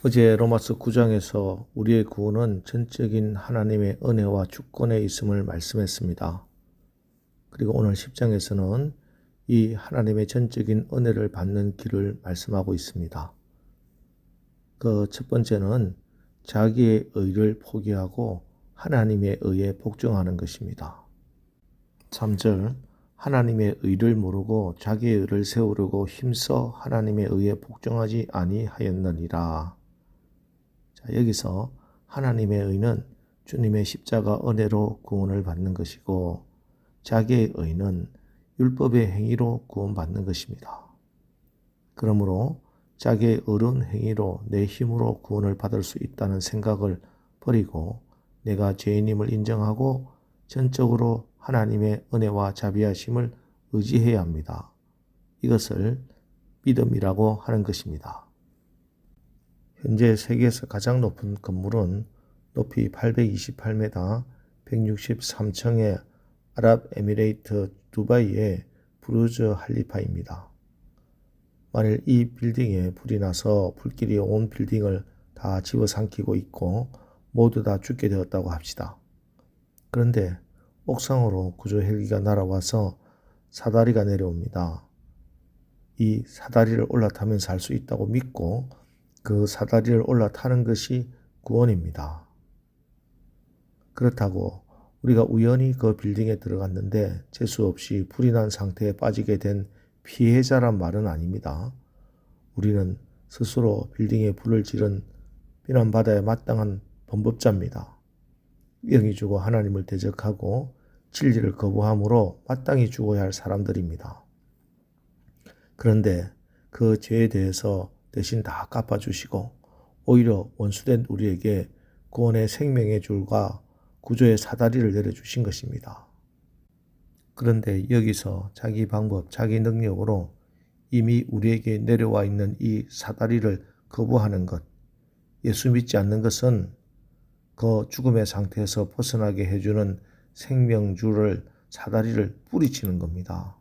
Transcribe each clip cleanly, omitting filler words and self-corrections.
어제 로마서 9장에서 우리의 구원은 전적인 하나님의 은혜와 주권에 있음을 말씀했습니다. 그리고 오늘 10장에서는 이 하나님의 전적인 은혜를 받는 길을 말씀하고 있습니다. 그 첫 번째는 자기의 의를 포기하고 하나님의 의에 복종하는 것입니다. 3절 하나님의 의를 모르고 자기의 의를 세우려고 힘써 하나님의 의에 복종하지 아니하였느니라. 자, 여기서 하나님의 의는 주님의 십자가 은혜로 구원을 받는 것이고 자기의 의는 율법의 행위로 구원받는 것입니다. 그러므로 자기의 의로운 행위로 내 힘으로 구원을 받을 수 있다는 생각을 버리고 내가 죄인임을 인정하고 전적으로 하나님의 은혜와 자비하심을 의지해야 합니다. 이것을 믿음이라고 하는 것입니다. 현재 세계에서 가장 높은 건물은 높이 828m, 163층의 아랍에미레이트 두바이의 부르즈 할리파입니다. 만일 이 빌딩에 불이 나서 불길이 온 빌딩을 다 집어삼키고 있고 모두 다 죽게 되었다고 합시다. 그런데 옥상으로 구조 헬기가 날아와서 사다리가 내려옵니다. 이 사다리를 올라타면서 할 수 있다고 믿고 그 사다리를 올라타는 것이 구원입니다. 그렇다고 우리가 우연히 그 빌딩에 들어갔는데 재수 없이 불이 난 상태에 빠지게 된 피해자란 말은 아닙니다. 우리는 스스로 빌딩에 불을 지른 비난받아야 마땅한 범법자입니다. 영이 주고 하나님을 대적하고 진리를 거부함으로 마땅히 죽어야 할 사람들입니다. 그런데 그 죄에 대해서 대신 다 갚아주시고 오히려 원수된 우리에게 구원의 생명의 줄과 구조의 사다리를 내려주신 것입니다. 그런데 여기서 자기 방법, 자기 능력으로 이미 우리에게 내려와 있는 이 사다리를 거부하는 것, 예수 믿지 않는 것은 그 죽음의 상태에서 벗어나게 해주는 생명줄을 사다리를 뿌리치는 겁니다.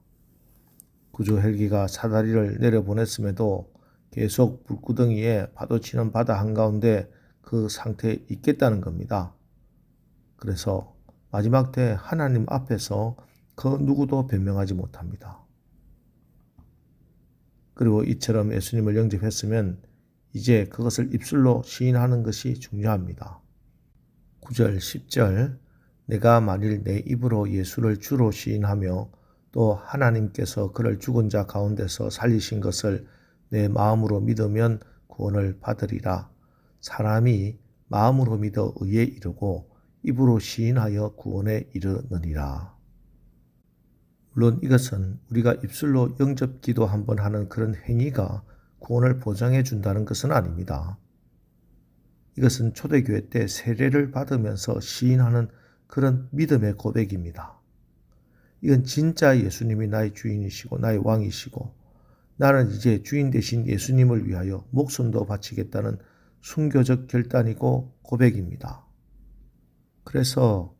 구조 헬기가 사다리를 내려보냈음에도 계속 불구덩이에 파도치는 바다 한가운데 그 상태에 있겠다는 겁니다. 그래서 마지막 때 하나님 앞에서 그 누구도 변명하지 못합니다. 그리고 이처럼 예수님을 영접했으면 이제 그것을 입술로 시인하는 것이 중요합니다. 9절, 10절 내가 만일 내 입으로 예수를 주로 시인하며 또 하나님께서 그를 죽은 자 가운데서 살리신 것을 내 마음으로 믿으면 구원을 받으리라. 사람이 마음으로 믿어 의에 이르고 입으로 시인하여 구원에 이르느니라. 물론 이것은 우리가 입술로 영접 기도 한번 하는 그런 행위가 구원을 보장해 준다는 것은 아닙니다. 이것은 초대교회 때 세례를 받으면서 시인하는 그런 믿음의 고백입니다. 이건 진짜 예수님이 나의 주인이시고 나의 왕이시고 나는 이제 주인 되신 예수님을 위하여 목숨도 바치겠다는 순교적 결단이고 고백입니다. 그래서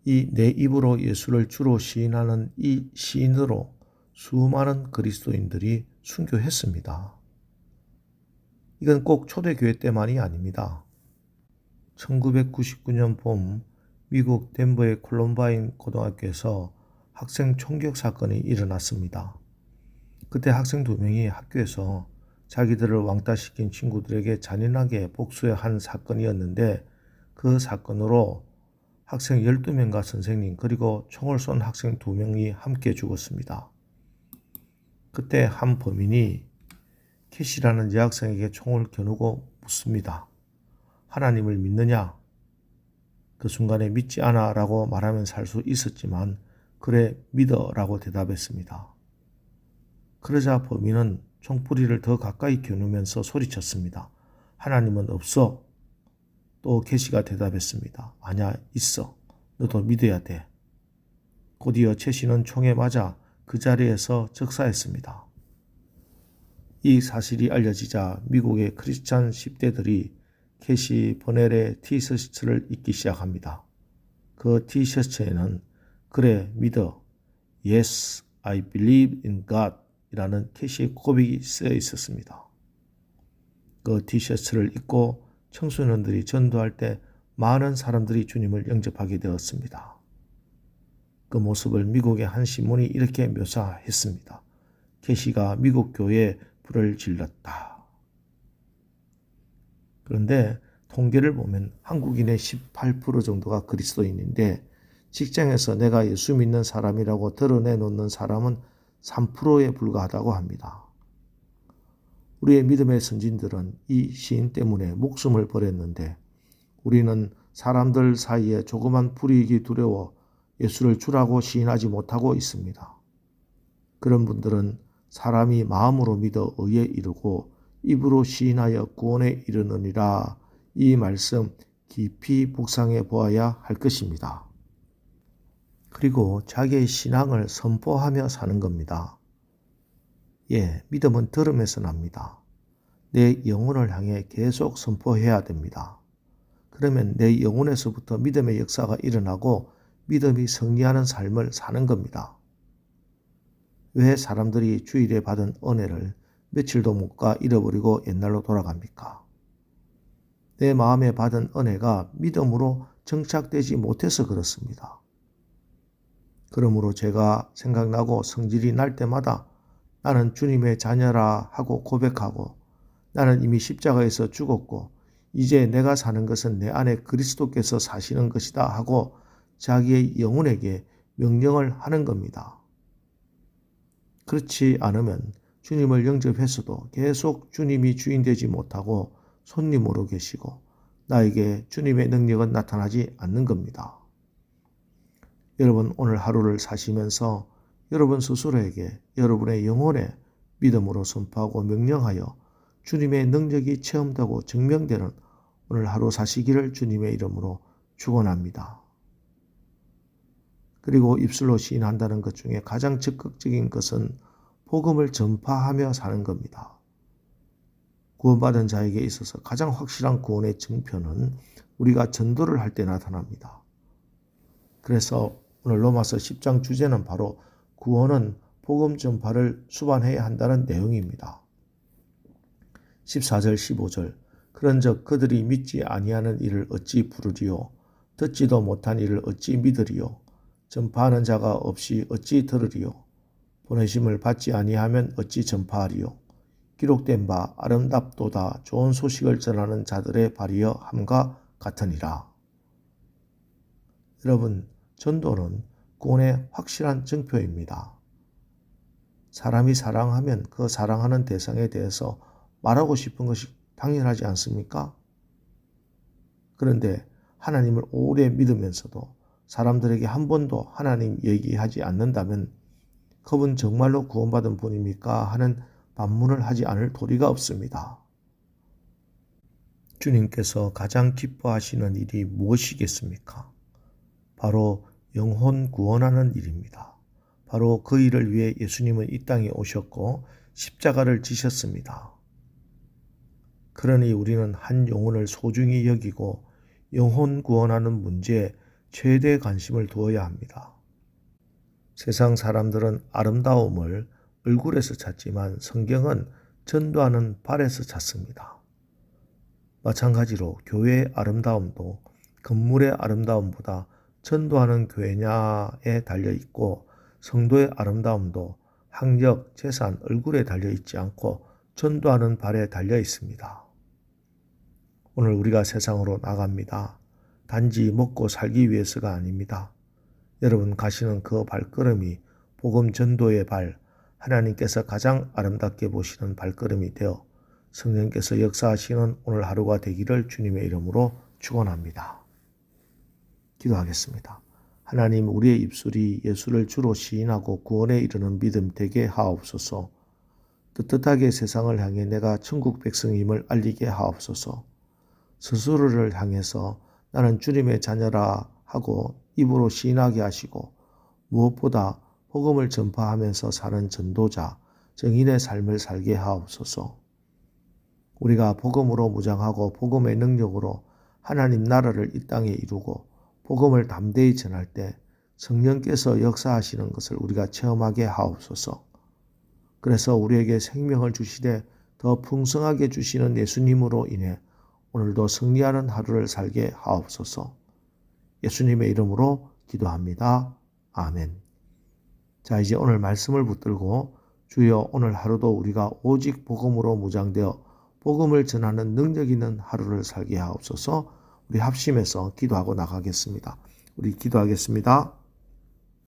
이 내 입으로 예수를 주로 시인하는 이 시인으로 수많은 그리스도인들이 순교했습니다. 이건 꼭 초대교회 때만이 아닙니다. 1999년 봄 미국 덴버의 콜럼바인 고등학교에서 학생 총격 사건이 일어났습니다. 그때 학생 2명이 학교에서 자기들을 왕따시킨 친구들에게 잔인하게 복수해 한 사건이었는데 그 사건으로 학생 12명과 선생님 그리고 총을 쏜 학생 2명이 함께 죽었습니다. 그때 한 범인이 캐시라는 여학생에게 총을 겨누고 묻습니다. 하나님을 믿느냐? 그 순간에 믿지 않아 라고 말하면서 할 수 있었지만 그래 믿어 라고 대답했습니다. 그러자 범인은 총뿌리를 더 가까이 겨누면서 소리쳤습니다. 하나님은 없어. 또 캐시가 대답했습니다. 아니야 있어. 너도 믿어야 돼. 곧이어 캐시는 총에 맞아 그 자리에서 즉사했습니다. 이 사실이 알려지자 미국의 크리스찬 10대들이 캐시 버넬의 티셔츠를 입기 시작합니다. 그 티셔츠에는 그래 믿어 Yes, I believe in God 이라는 캐시의 고백이 쓰여 있었습니다. 그 티셔츠를 입고 청소년들이 전도할 때 많은 사람들이 주님을 영접하게 되었습니다. 그 모습을 미국의 한 신문이 이렇게 묘사했습니다. 캐시가 미국 교회에 불을 질렀다. 그런데 통계를 보면 한국인의 18% 정도가 그리스도인인데 직장에서 내가 예수 믿는 사람이라고 드러내놓는 사람은 3%에 불과하다고 합니다. 우리의 믿음의 선진들은 이 시인 때문에 목숨을 버렸는데 우리는 사람들 사이에 조그만 불이익이 두려워 예수를 주라고 시인하지 못하고 있습니다. 그런 분들은 사람이 마음으로 믿어 의에 이르고 입으로 시인하여 구원에 이르느니라, 이 말씀 깊이 묵상해 보아야 할 것입니다. 그리고 자기의 신앙을 선포하며 사는 겁니다. 믿음은 들음에서 납니다. 내 영혼을 향해 계속 선포해야 됩니다. 그러면 내 영혼에서부터 믿음의 역사가 일어나고 믿음이 승리하는 삶을 사는 겁니다. 왜 사람들이 주일에 받은 은혜를 며칠도 못 가 잃어버리고 옛날로 돌아갑니까? 내 마음에 받은 은혜가 믿음으로 정착되지 못해서 그렇습니다. 그러므로 제가 생각나고 성질이 날 때마다 나는 주님의 자녀라 하고 고백하고, 나는 이미 십자가에서 죽었고 이제 내가 사는 것은 내 안에 그리스도께서 사시는 것이다 하고 자기의 영혼에게 명령을 하는 겁니다. 그렇지 않으면 주님을 영접했어도 계속 주님이 주인 되지 못하고 손님으로 계시고 나에게 주님의 능력은 나타나지 않는 겁니다. 여러분, 오늘 하루를 사시면서 여러분 스스로에게 여러분의 영혼에 믿음으로 선포하고 명령하여 주님의 능력이 체험되고 증명되는 오늘 하루 사시기를 주님의 이름으로 축원합니다. 그리고 입술로 시인한다는 것 중에 가장 적극적인 것은 복음을 전파하며 사는 겁니다. 구원받은 자에게 있어서 가장 확실한 구원의 증표는 우리가 전도를 할 때 나타납니다. 그래서 오늘 로마서 10장 주제는 바로 구원은 복음 전파를 수반해야 한다는 내용입니다. 14절 15절 그런즉 그들이 믿지 아니하는 일을 어찌 부르리요, 듣지도 못한 일을 어찌 믿으리요, 전파하는 자가 없이 어찌 들으리요, 보내심을 받지 아니하면 어찌 전파하리요, 기록된 바 아름답도다 좋은 소식을 전하는 자들의 발이여 함과 같으니라. 여러분, 전도는 구원의 확실한 증표입니다. 사람이 사랑하면 그 사랑하는 대상에 대해서 말하고 싶은 것이 당연하지 않습니까? 그런데 하나님을 오래 믿으면서도 사람들에게 한 번도 하나님 얘기하지 않는다면 그분 정말로 구원받은 분입니까? 하는 반문을 하지 않을 도리가 없습니다. 주님께서 가장 기뻐하시는 일이 무엇이겠습니까? 바로 영혼 구원하는 일입니다. 바로 그 일을 위해 예수님은 이 땅에 오셨고 십자가를 지셨습니다. 그러니 우리는 한 영혼을 소중히 여기고 영혼 구원하는 문제에 최대 관심을 두어야 합니다. 세상 사람들은 아름다움을 얼굴에서 찾지만 성경은 전도하는 발에서 찾습니다. 마찬가지로 교회의 아름다움도 건물의 아름다움보다 전도하는 교회냐에 달려있고 성도의 아름다움도 학력, 재산, 얼굴에 달려있지 않고 전도하는 발에 달려있습니다. 오늘 우리가 세상으로 나갑니다. 단지 먹고 살기 위해서가 아닙니다. 여러분 가시는 그 발걸음이 복음 전도의 발, 하나님께서 가장 아름답게 보시는 발걸음이 되어 성령께서 역사하시는 오늘 하루가 되기를 주님의 이름으로 축원합니다. 기도하겠습니다. 하나님, 우리의 입술이 예수를 주로 시인하고 구원에 이르는 믿음 되게 하옵소서. 떳떳하게 세상을 향해 내가 천국 백성임을 알리게 하옵소서. 스스로를 향해서 나는 주님의 자녀라 하고 입으로 시인하게 하시고 무엇보다 복음을 전파하면서 사는 전도자, 증인의 삶을 살게 하옵소서. 우리가 복음으로 무장하고 복음의 능력으로 하나님 나라를 이 땅에 이루고 복음을 담대히 전할 때 성령께서 역사하시는 것을 우리가 체험하게 하옵소서. 그래서 우리에게 생명을 주시되 더 풍성하게 주시는 예수님으로 인해 오늘도 승리하는 하루를 살게 하옵소서. 예수님의 이름으로 기도합니다. 아멘. 자, 이제 오늘 말씀을 붙들고 주여 오늘 하루도 우리가 오직 복음으로 무장되어 복음을 전하는 능력 있는 하루를 살게 하옵소서. 우리 합심해서 기도하고 나가겠습니다. 우리 기도하겠습니다.